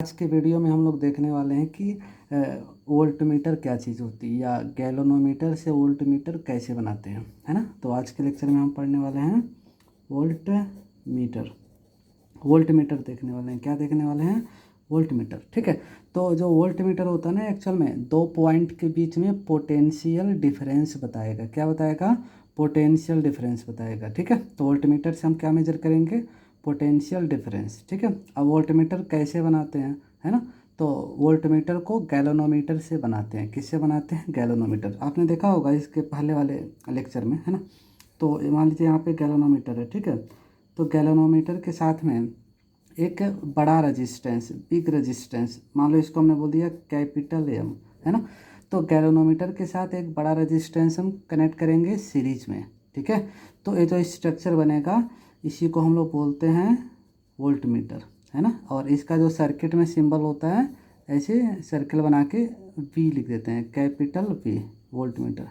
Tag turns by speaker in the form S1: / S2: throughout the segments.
S1: आज के वीडियो में हम लोग देखने वाले हैं कि वोल्टमीटर क्या चीज़ होती है या गैलोनोमीटर से वोल्टमीटर कैसे बनाते हैं, है ना। तो आज के लेक्चर में हम पढ़ने वाले हैं वोल्टमीटर। वोल्टमीटर देखने वाले हैं, क्या देखने वाले हैं? वोल्टमीटर। ठीक है। तो जो वोल्टमीटर होता है ना, एक्चुअल में दो पॉइंट के बीच में पोटेंशियल डिफरेंस बताएगा। क्या बताएगा? पोटेंशियल डिफरेंस बताएगा। ठीक है। तो वोल्टमीटर से हम क्या मेजर करेंगे? Potential difference. ठीक है। अब वोल्टमीटर कैसे बनाते हैं, है ना। तो वोल्टमीटर को गैलोनोमीटर से बनाते हैं। किससे बनाते हैं? गैलोनोमीटर। आपने देखा होगा इसके पहले वाले लेक्चर में, है ना। तो मान लीजिए यहाँ पे गैलोनोमीटर है, ठीक है। तो गैलोनोमीटर के साथ में एक बड़ा रेजिस्टेंस, बिग रेजिस्टेंस, मान लो इसको हमने बोल दिया कैपिटल एम, है ना। तो गैलोनोमीटर के साथ एक बड़ा रेजिस्टेंस हम कनेक्ट करेंगे सीरीज में। ठीक है। तो ये जो स्ट्रक्चर बनेगा इसी को हम लोग बोलते हैं वोल्टमीटर, है ना। और इसका जो सर्किट में सिंबल होता है, ऐसे सर्कल बना के वी लिख देते हैं, कैपिटल वी, वोल्टमीटर,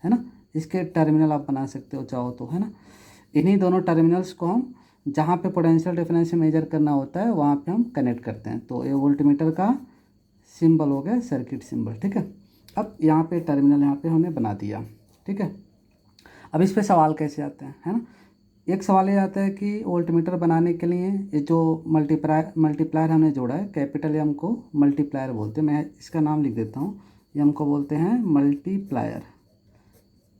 S1: है ना। इसके टर्मिनल आप बना सकते हो चाहो तो, है ना। इन्हीं दोनों टर्मिनल्स को हम जहाँ पे पोटेंशियल डिफरेंस मेजर करना होता है वहाँ पे हम कनेक्ट करते हैं। तो ये वोल्टमीटर का सिंबल हो गया, सर्किट सिंबल। ठीक है। अब यहाँ पे टर्मिनल यहाँ पे हमने बना दिया। ठीक है। अब इस पे सवाल कैसे आते हैं, है ना। एक सवाल ये आता है कि वोल्टमीटर बनाने के लिए ये जो मल्टीप्लायर हमने जोड़ा है, कैपिटल एम को मल्टीप्लायर बोलते हैं। मैं इसका नाम लिख देता हूँ, एम को बोलते हैं मल्टीप्लायर,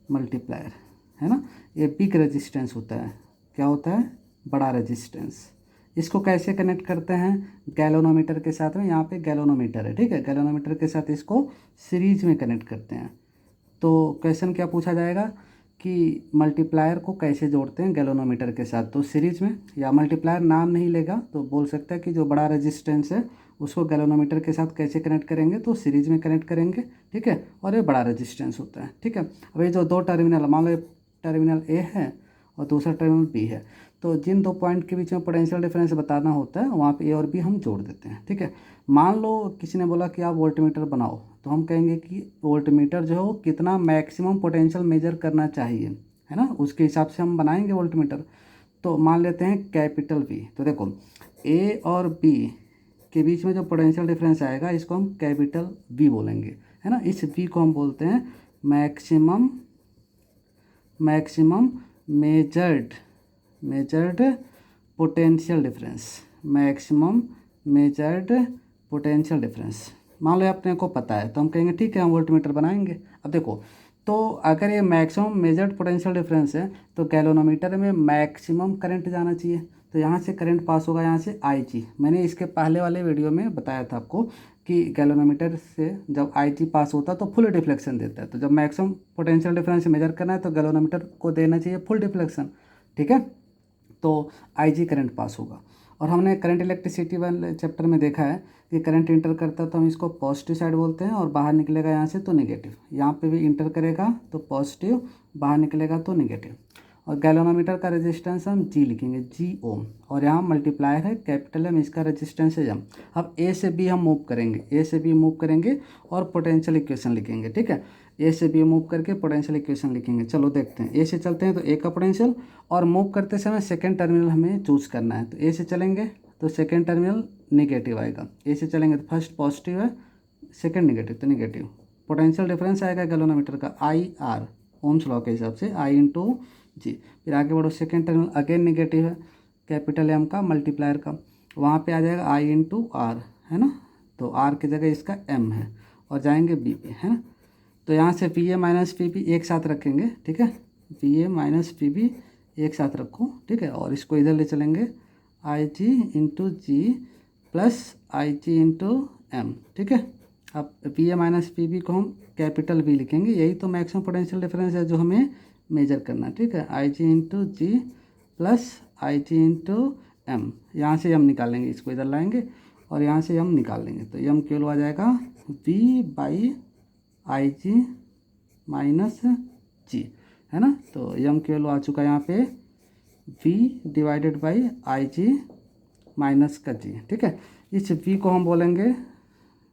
S1: मल्टीप्लायर, है ना। ये बिग रेजिस्टेंस होता है। क्या होता है? बड़ा रेजिस्टेंस। इसको कैसे कनेक्ट करते हैं? गैलोनोमीटर के साथ में। यहाँ पे गैलोनोमीटर है, ठीक है। गैलोनोमीटर के साथ इसको सीरीज में कनेक्ट करते हैं। तो क्वेश्चन क्या पूछा जाएगा कि मल्टीप्लायर को कैसे जोड़ते हैं गैलोनोमीटर के साथ? तो सीरीज में, या मल्टीप्लायर नाम नहीं लेगा तो बोल सकता है कि जो बड़ा रेजिस्टेंस है उसको गैलोनोमीटर के साथ कैसे कनेक्ट करेंगे? तो सीरीज में कनेक्ट करेंगे। ठीक है। और ये बड़ा रेजिस्टेंस होता है। ठीक है। अब ये जो दो टर्मिनल, मान लो टर्मिनल ए है और दूसरा टर्मिनल बी है, तो जिन दो पॉइंट के बीच में पोटेंशियल डिफरेंस बताना होता है वहाँ पे ए और बी हम जोड़ देते हैं। ठीक है। मान लो किसी ने बोला कि आप वोल्टमीटर बनाओ, तो हम कहेंगे कि वोल्टमीटर जो है वो कितना मैक्सिमम पोटेंशियल मेजर करना चाहिए, है ना, उसके हिसाब से हम बनाएंगे वोल्टमीटर। तो मान लेते हैं कैपिटल वी। तो देखो ए और बी के बीच में जो पोटेंशियल डिफरेंस आएगा इसको हम कैपिटल वी बोलेंगे, है ना। इस वी को हम बोलते हैं maximum maximum measured measured potential difference, maximum measured potential difference. मान लो अपने को पता है तो हम कहेंगे ठीक है हम वोल्टमीटर बनाएंगे। अब देखो, तो अगर ये मैक्सिमम मेजर्ड पोटेंशियल डिफरेंस है तो गैलोनोमीटर में मैक्सिमम करंट जाना चाहिए। तो यहाँ से करंट पास होगा, यहाँ से आई जी। मैंने इसके पहले वाले वीडियो में बताया था आपको कि गैलोनोमीटर से जब आई जी पास होता है तो फुल डिफ्लेक्शन देता है। तो जब मैक्सिमम पोटेंशियल डिफरेंस मेजर करना है तो गैलोनोमीटर को देना चाहिए फुल डिफ्लेक्शन। ठीक है। तो आईजी करंट पास होगा। और हमने करंट इलेक्ट्रिसिटी वाले चैप्टर में देखा है कि करंट इंटर करता है तो हम इसको पॉजिटिव साइड बोलते हैं, और बाहर निकलेगा यहाँ से तो नेगेटिव। यहाँ पे भी इंटर करेगा तो पॉजिटिव, बाहर निकलेगा तो नेगेटिव। और गैलोनोमीटर का रेजिस्टेंस हम जी लिखेंगे, जी ओम। और यहाँ मल्टीप्लायर है कैपिटल एम, इसका रेजिस्टेंस है एम। अब ए से बी हम मूव करेंगे, ए से बी मूव करेंगे और पोटेंशियल इक्वेशन लिखेंगे। ठीक है। ए से बी मूव करके पोटेंशियल इक्वेशन लिखेंगे। चलो देखते हैं। ए से चलते हैं तो ए का पोटेंशियल, और मूव करते समय सेकेंड टर्मिनल हमें चूज़ करना है। तो ए से चलेंगे तो सेकेंड टर्मिनल नेगेटिव आएगा, ए से चलेंगे तो फर्स्ट पॉजिटिव है, सेकेंड नेगेटिव, तो नेगेटिव। पोटेंशियल डिफरेंस आएगा गैलोनोमीटर का आई आर, ओम्स लॉ के हिसाब से, आई इंटू जी। फिर आगे बढ़ो, सेकेंड टर्मिनल अगेन नेगेटिव है कैपिटल एम का, मल्टीप्लायर का, वहाँ पे आ जाएगा आई इंटू आर, है ना। तो आर की जगह इसका एम है, और जाएंगे बी पे, है ना। तो यहाँ से पी ए माइनस पी बी एक साथ रखेंगे। ठीक है। पी ए माइनस पी बी एक साथ रखो। ठीक है। और इसको इधर ले चलेंगे, I G into G plus I G into M. ठीक है। अब पी ए माइनस पी बी को हम कैपिटल बी लिखेंगे। यही तो मैक्सिमम पोटेंशियल डिफरेंस है जो हमें मेजर करना। ठीक है। आई G into G plus I G into M. यहाँ से एम निकालेंगे, इसको इधर लाएंगे और यहाँ से एम निकाल लेंगे। तो एम केवल आ जाएगा V by I G minus G, है ना। तो एम की वैल्यू आ चुका है यहाँ पे v divided by I G minus का जी। ठीक है। इस v को हम बोलेंगे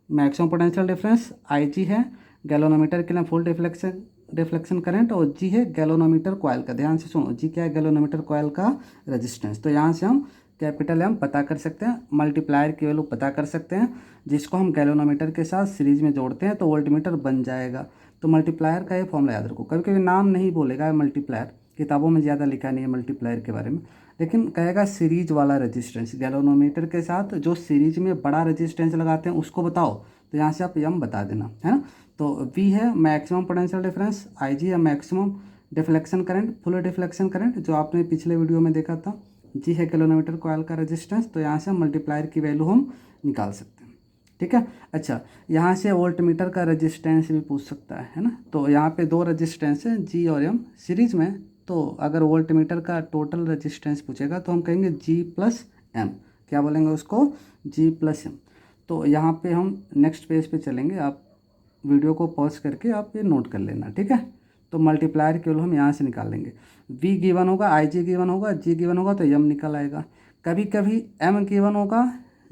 S1: maximum potential difference, I G है गैलोनोमीटर के लिए फुल डिफ्लेक्शन करंट, और जी है गैलोनोमीटर कॉयल का। ध्यान से सुनो, जी क्या है? गैलोनोमीटर कॉयल का रेजिस्टेंस। तो यहाँ से हम कैपिटल एम पता कर सकते हैं, मल्टीप्लायर की वैल्यू पता कर सकते हैं, जिसको हम गैल्वेनोमीटर के साथ सीरीज में जोड़ते हैं तो वोल्टमीटर बन जाएगा। तो मल्टीप्लायर का ये फॉर्मूला याद रखो। कभी कभी नाम नहीं बोलेगा मल्टीप्लायर, किताबों में ज़्यादा लिखा नहीं है मल्टीप्लायर के बारे में, लेकिन कहेगा सीरीज वाला रेजिस्टेंस, गैल्वेनोमीटर के साथ जो सीरीज में बड़ा रेजिस्टेंस लगाते हैं उसको बताओ, तो यहाँ से आप यम बता देना, है ना। तो V है मैक्सिमम पोटेंशियल डिफरेंस, IG है maximum deflection current, full deflection current जो आपने पिछले वीडियो में देखा था, G है गैल्वेनोमीटर कॉइल का रेजिस्टेंस। तो यहाँ से हम मल्टीप्लायर की वैल्यू हम निकाल सकते हैं, ठीक है। अच्छा, यहाँ से वोल्टमीटर का रेजिस्टेंस भी पूछ सकता है ना। तो यहाँ पे दो रेजिस्टेंस है G और M सीरीज में, तो अगर वोल्टमीटर का टोटल रेजिस्टेंस पूछेगा तो हम कहेंगे G+M, क्या बोलेंगे उसको, G+M। तो यहाँ पे हम नेक्स्ट पेज पे चलेंगे, आप वीडियो को पॉज करके आप ये नोट कर लेना, ठीक है। तो मल्टीप्लायर केवल हम यहाँ से निकाल लेंगे, V गिवन होगा, IG गिवन होगा, G गिवन होगा तो M निकल आएगा। कभी कभी M गिवन होगा,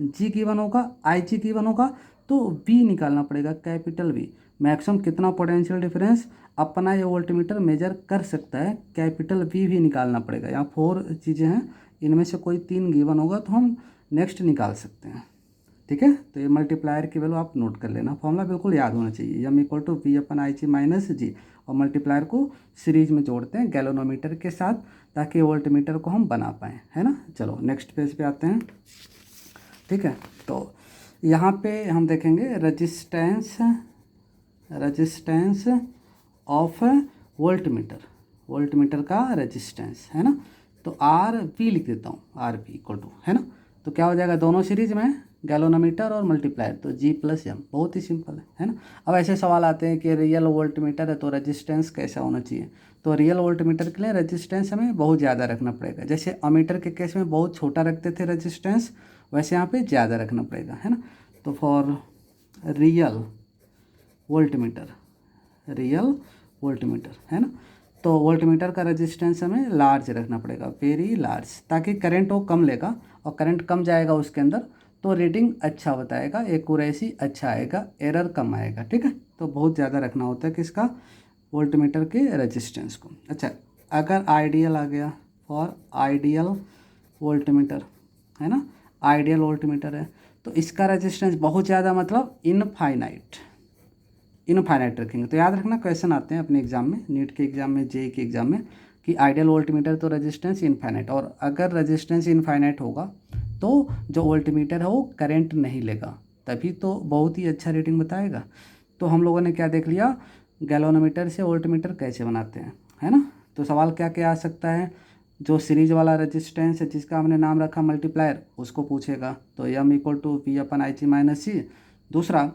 S1: G गिवन होगा, IG गिवन होगा तो V निकालना पड़ेगा, कैपिटल V। मैक्सिमम कितना पोटेंशियल डिफरेंस अपना ये वोल्टमीटर मेजर कर सकता है, कैपिटल V भी निकालना पड़ेगा। यहाँ 4 चीज़ें हैं, इनमें से कोई 3 गिवन होगा तो हम नेक्स्ट निकाल सकते हैं, ठीक है। तो ये मल्टीप्लायर की वैल्यू आप नोट कर लेना, फॉर्मूला बिल्कुल याद होना चाहिए, M=V/IG-G, और मल्टीप्लायर को सीरीज में जोड़ते हैं गैल्वेनोमीटर के साथ ताकि वोल्टमीटर को हम बना पाएँ, है ना। चलो नेक्स्ट पेज पे आते हैं, ठीक है। तो यहाँ पे हम देखेंगे रजिस्टेंस ऑफ वोल्टमीटर का रेजिस्टेंस, है ना। तो RV लिख देता हूँ, RV है ना। तो क्या हो जाएगा, दोनों सीरीज में गैल्वेनोमीटर और मल्टीप्लायर, तो G+M, बहुत ही सिंपल है ना। अब ऐसे सवाल आते हैं कि रियल वोल्टमीटर है तो रेजिस्टेंस कैसा होना चाहिए। तो रियल वोल्टमीटर के लिए रेजिस्टेंस हमें बहुत ज़्यादा रखना पड़ेगा, जैसे अमीटर के केस में बहुत छोटा रखते थे रेजिस्टेंस, वैसे यहाँ पे ज़्यादा रखना पड़ेगा, है ना। तो फॉर रियल वोल्टमीटर, है ना, तो वोल्टमीटर का रेजिस्टेंस हमें लार्ज रखना पड़ेगा, वेरी लार्ज, ताकि करंट वो कम लेगा, और करंट कम जाएगा उसके अंदर तो रीडिंग अच्छा बताएगा, एक्यूरेसी अच्छा आएगा, एरर कम आएगा, ठीक है। तो बहुत ज़्यादा रखना होता है किसका, वोल्टमीटर के रेजिस्टेंस को। अच्छा, अगर आइडियल आ गया, फॉर आइडियल वोल्टमीटर, है ना, आइडियल वोल्टमीटर है तो इसका रेजिस्टेंस बहुत ज़्यादा मतलब इनफाइनाइट रखेंगे। तो याद रखना, क्वेश्चन आते हैं अपने एग्जाम में, नीट के एग्जाम में, जेईई के एग्जाम में, कि आइडियल वोल्टमीटर तो रेजिस्टेंस इनफाइनाइट, और अगर रेजिस्टेंस इनफाइनाइट होगा तो जो वोल्टमीटर है वो करंट नहीं लेगा, तभी तो बहुत ही अच्छा रीडिंग बताएगा। तो हम लोगों ने क्या देख लिया, गैल्वेनोमीटर से वोल्टमीटर कैसे बनाते हैं, है ना। तो सवाल क्या क्या आ सकता है, जो सीरीज वाला रेजिस्टेंस है जिसका हमने नाम रखा मल्टीप्लायर, उसको पूछेगा, तो M=V/IG-C। दूसरा,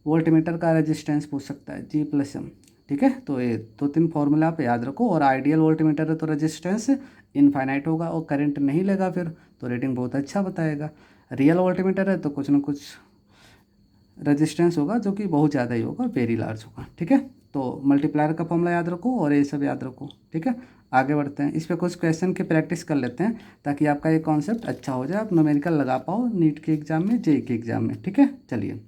S1: वोल्टमीटर का रेजिस्टेंस पूछ सकता है, G+M, ठीक है। तो ये 2-3 फॉर्मूला आप याद रखो, और आइडियल वोल्टमीटर है तो रेजिस्टेंस इनफाइनाइट होगा और करंट नहीं लेगा फिर, तो रेटिंग बहुत अच्छा बताएगा। रियल वोल्टमीटर है तो कुछ ना कुछ रेजिस्टेंस होगा जो कि बहुत ज़्यादा ही होगा, वेरी लार्ज होगा, ठीक है। तो मल्टीप्लायर का फॉर्मूला याद रखो और ये सब याद रखो, ठीक है। आगे बढ़ते हैं, इस पर कुछ क्वेश्चन की प्रैक्टिस कर लेते हैं ताकि आपका ये कॉन्सेप्ट अच्छा हो जाए, आप न्यूमेरिकल लगा पाओ नीट के एग्जाम में, जेईई के एग्जाम में, ठीक है। चलिए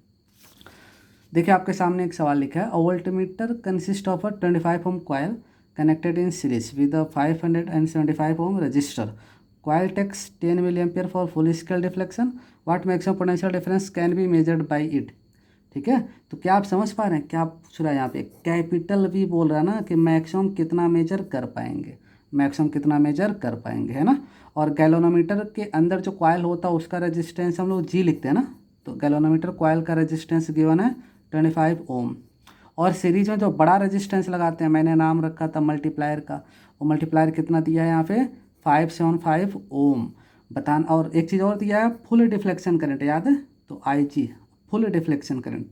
S1: देखिए, आपके सामने एक सवाल लिखा है, a voltmeter consist of a 25 ohm coil connected in series with a 575 ohm resistor, coil takes 10 mA for full scale deflection, what maximum potential difference can be measured by it, ठीक है। तो क्या आप समझ पा रहे हैं, क्या पूछ रहा है यहाँ पे, कैपिटल V बोल रहा है ना कि मैक्सिमम कितना मेजर कर पाएंगे, है ना। और गैल्वेनोमीटर के अंदर जो कॉइल होता है उसका रेजिस्टेंस हम लोग G लिखते हैं ना, तो गैल्वेनोमीटर कॉइल का रेजिस्टेंस गिवन है 25 ओम, और सीरीज में जो बड़ा रेजिस्टेंस लगाते हैं, मैंने नाम रखा था मल्टीप्लायर का, वो मल्टीप्लायर कितना दिया है यहाँ पे, 575 ओम बताना। और एक चीज़ और दिया है, फुल डिफ्लेक्शन करंट, याद है, तो IG फुल डिफ्लेक्शन करंट,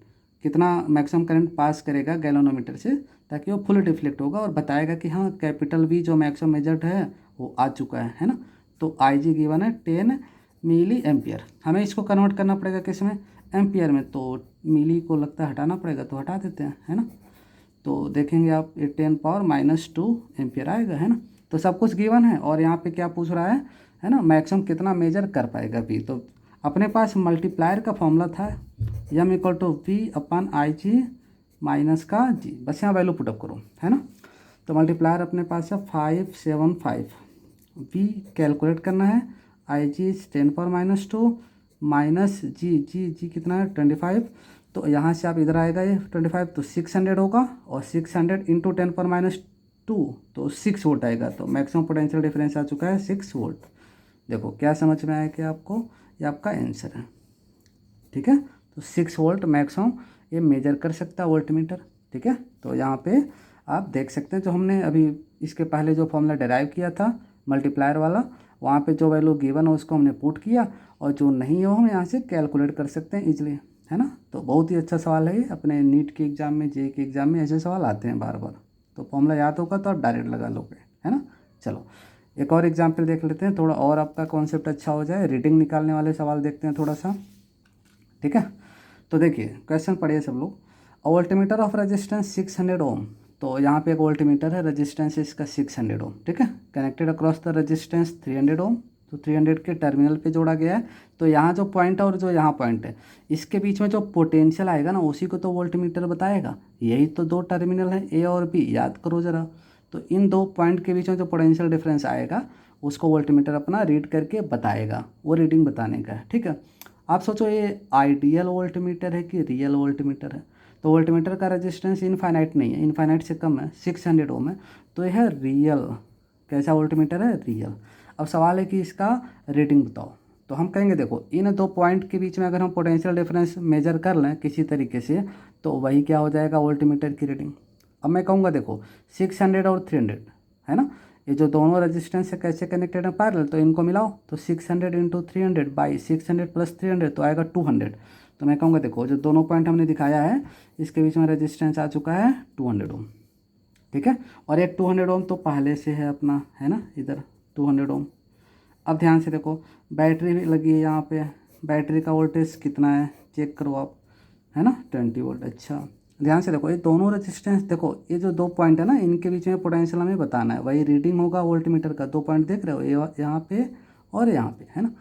S1: कितना मैक्सिमम करंट पास करेगा गैल्वेनोमीटर से ताकि वो फुल डिफ्लेक्ट होगा, और बताएगा कि हाँ कैपिटल V जो मैक्सिमम मेजर्ड है वो आ चुका है ना। तो IG गिवन है 10 mA, हमें इसको कन्वर्ट करना पड़ेगा किस में, एम्पियर में, तो मिली को लगता है हटाना पड़ेगा, तो हटा देते हैं, है ना। तो देखेंगे आप, ये 10⁻⁻² एम्पियर आएगा, है ना। तो सब कुछ गिवन है, और यहाँ पे क्या पूछ रहा है ना, मैक्सिमम कितना मेजर कर पाएगा V। तो अपने पास मल्टीप्लायर का फॉर्मूला था M=V/IG का G, बस यहाँ वैल्यू पुटअप करो, है ना। तो मल्टीप्लायर अपने पास है 575, V कैलकुलेट करना है, IG इज 10⁻², माइनस जी कितना है 25। तो यहाँ से आप इधर आएगा ये 25 तो 600 होगा, और 600 इंटू 10⁻², तो 6 वोल्ट आएगा। तो मैक्सिमम पोटेंशियल डिफरेंस आ चुका है 6 वोल्ट। देखो क्या समझ में आया कि आपको, ये आपका आंसर है। ठीक है, तो 6 वोल्ट मैक्सिमम ये मेजर कर सकता है वोल्ट मीटर। ठीक है, तो यहाँ पे आप देख सकते हैं जो हमने अभी इसके पहले जो फॉर्मूला डेराइव किया था मल्टीप्लायर वाला, वहाँ पे जो वैल्यू गिवन है उसको हमने पुट किया, और जो नहीं है वो हम यहाँ से कैलकुलेट कर सकते हैं इजीली, है ना। तो बहुत ही अच्छा सवाल है ये, अपने नीट के एग्ज़ाम में, जे के एग्ज़ाम में ऐसे सवाल आते हैं बार बार। तो फॉर्मूला याद होगा तो आप डायरेक्ट लगा लोगे, है ना। चलो एक और एग्जाम्पल देख लेते हैं, थोड़ा और आपका कॉन्सेप्ट अच्छा हो जाए। रीडिंग निकालने वाले सवाल देखते हैं थोड़ा सा। ठीक है, तो देखिए क्वेश्चन पढ़िए सब लोग। अ वोल्टमीटर ऑफ रेजिस्टेंस 600 ओम। तो यहाँ पे एक वोल्टमीटर है, रेजिस्टेंस इसका 600 ओम। ठीक है, कनेक्टेड अक्रॉस द रेजिस्टेंस 300 ओम। तो 300 के टर्मिनल पे जोड़ा गया है। तो यहाँ जो पॉइंट है और जो यहाँ पॉइंट है, इसके बीच में जो पोटेंशियल आएगा ना, उसी को तो वोल्टमीटर बताएगा। यही तो दो टर्मिनल है ए और बी, याद करो ज़रा। तो इन दो पॉइंट के बीच में जो पोटेंशियल डिफरेंस आएगा उसको वोल्टमीटर अपना रीड करके बताएगा, वो रीडिंग बताने का है। ठीक है, आप सोचो ये आइडियल वोल्टमीटर है कि रियल वोल्टमीटर है। तो वोल्टमीटर का रेजिस्टेंस इनफाइनाइट नहीं है, इनफाइनाइट से कम है, 600 ओम है। तो यह है रियल। कैसा वोल्टमीटर है? रियल। अब सवाल है कि इसका रीडिंग बताओ। तो हम कहेंगे देखो, इन दो पॉइंट के बीच में अगर हम पोटेंशियल डिफरेंस मेजर कर लें किसी तरीके से, तो वही क्या हो जाएगा वोल्टमीटर की रीडिंग। अब मैं कहूँगा देखो 600 और 300 है ना, ये जो दोनों रेजिस्टेंस से कैसे कनेक्टेड है पैरेलल, तो इनको मिलाओ तो 600 इंटू 300 बाई 600 प्लस 300 तो आएगा 200। तो मैं कहूँगा देखो जो दोनों पॉइंट हमने दिखाया है इसके बीच में रेजिस्टेंस आ चुका है 200 ओम। ठीक है, और एक 200 ओम तो पहले से है अपना, है ना, इधर 200 ओम। अब ध्यान से देखो, बैटरी भी लगी है यहाँ पे, बैटरी का वोल्टेज कितना है चेक करो आप, है ना 20 वोल्ट। अच्छा ध्यान से देखो, ये दोनों रेजिस्टेंस देखो, ये जो दो पॉइंट है ना इनके बीच में पोटेंशियल हमें बताना है, वही रीडिंग होगा वोल्टमीटर का। दो पॉइंट देख रहे हो, ये यहाँ पे और यहाँ पे, है ना।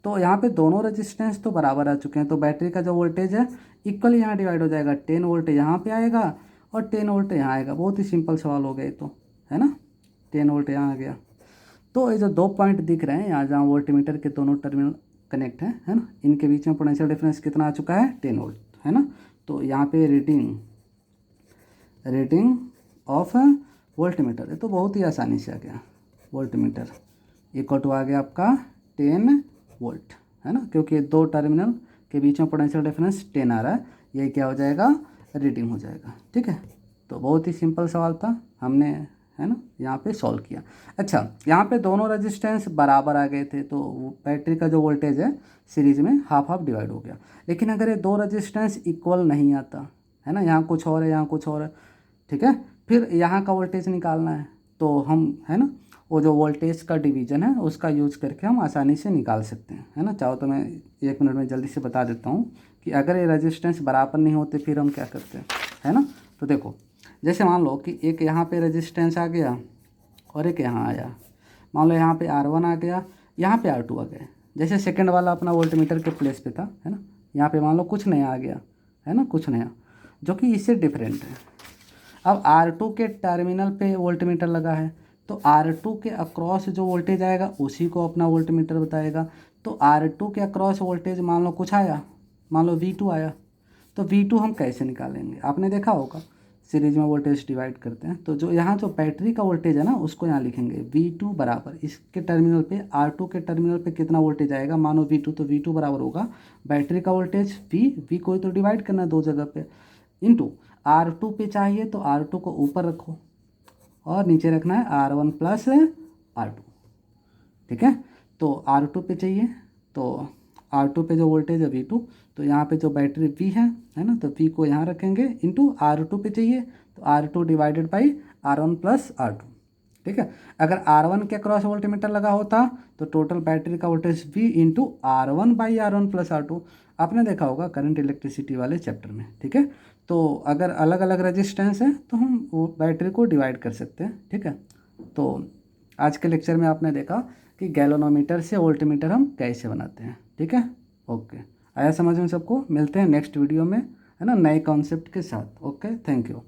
S1: तो यहाँ पे दोनों रेजिस्टेंस तो बराबर आ चुके हैं, तो बैटरी का जो वोल्टेज है इक्वली यहाँ डिवाइड हो जाएगा। 10 वोल्ट यहाँ पे आएगा और 10 वोल्ट यहाँ आएगा। बहुत ही सिंपल सवाल हो गया ये तो, है ना। 10 वोल्ट यहाँ आ गया। तो ये जो दो पॉइंट दिख रहे हैं यहाँ जहाँ वोल्टमीटर के दोनों टर्मिनल कनेक्ट हैं, है ना, इनके बीच में पोटेंशियल डिफरेंस कितना आ चुका है 10 वोल्ट, है ना। तो यहाँ पे रीडिंग ऑफ वोल्टमीटर, ये तो बहुत ही आसानी से आ गया। वोल्टमीटर इक्वल टू आ गया आपका 10 वोल्ट, है ना, क्योंकि दो टर्मिनल के बीच में पोटेंशियल डिफरेंस 10 आ रहा है, ये क्या हो जाएगा रीडिंग हो जाएगा। ठीक है, तो बहुत ही सिंपल सवाल था, हमने, है ना, यहाँ पे सॉल्व किया। अच्छा, यहाँ पे दोनों रेजिस्टेंस बराबर आ गए थे, तो बैटरी का जो वोल्टेज है सीरीज में हाफ हाफ डिवाइड हो गया। लेकिन अगर ये दो रेजिस्टेंस इक्वल नहीं आता, है ना, यहाँ कुछ और है यहाँ कुछ और है, ठीक है, फिर यहाँ का वोल्टेज निकालना है, तो हम, है ना, वो जो वोल्टेज का डिवीजन है उसका यूज करके हम आसानी से निकाल सकते हैं, है ना। चाहो तो मैं 1 मिनट में जल्दी से बता देता हूँ कि अगर ये रेजिस्टेंस बराबर नहीं होते फिर हम क्या करते हैं, है ना। तो देखो जैसे मान लो कि एक यहाँ पे रेजिस्टेंस आ गया और एक यहाँ आया, मान लो यहाँ पे R1 आ गया, यहाँ पे R2 आ गया। जैसे सेकंड वाला अपना वोल्टमीटर के प्लेस पे था, है ना, यहाँ पे मान लो कुछ नया आ गया, है ना, कुछ नया जो कि इससे डिफरेंट है। अब R2 के टर्मिनल पे वोल्टमीटर लगा है, तो R2 के अक्रॉस जो वोल्टेज आएगा उसी को अपना वोल्टमीटर बताएगा। तो R2 के अक्रॉस वोल्टेज मान लो कुछ आया, मान लो V2 आया, तो V2 हम कैसे निकालेंगे, आपने देखा होगा सीरीज में वोल्टेज डिवाइड करते हैं, तो जो यहाँ जो बैटरी का वोल्टेज है ना उसको यहाँ लिखेंगे V2 बराबर, इसके टर्मिनल पे R2 के टर्मिनल पे कितना वोल्टेज आएगा, मानो V2, तो V2 बराबर होगा बैटरी का वोल्टेज V को तो डिवाइड करना है दो जगह पे, इंटू R2 पे चाहिए तो R2 को ऊपर रखो और नीचे रखना है R1 प्लस R2। ठीक है, तो R2 पे चाहिए तो R2 पे जो वोल्टेज है V2, तो यहाँ पे जो बैटरी V है ना, तो V को यहाँ रखेंगे, इंटू R2 पे चाहिए तो R2 divided by R1 plus R2। ठीक है, अगर R1 के क्रॉस वोल्टमीटर लगा होता तो टोटल बैटरी का voltage V into R1 by R1 plus R2, आपने देखा होगा करंट इलेक्ट्रिसिटी वाले चैप्टर में। ठीक है, तो अगर अलग अलग रेजिस्टेंस है तो हम वो बैटरी को डिवाइड कर सकते हैं। ठीक है, तो आज के लेक्चर में आपने देखा कि गैल्वेनोमीटर से वोल्टमीटर हम कैसे बनाते हैं। ठीक है, ओके, आया समझ में सबको। मिलते हैं नेक्स्ट वीडियो में, है ना, नए कॉन्सेप्ट के साथ। Okay, thank you.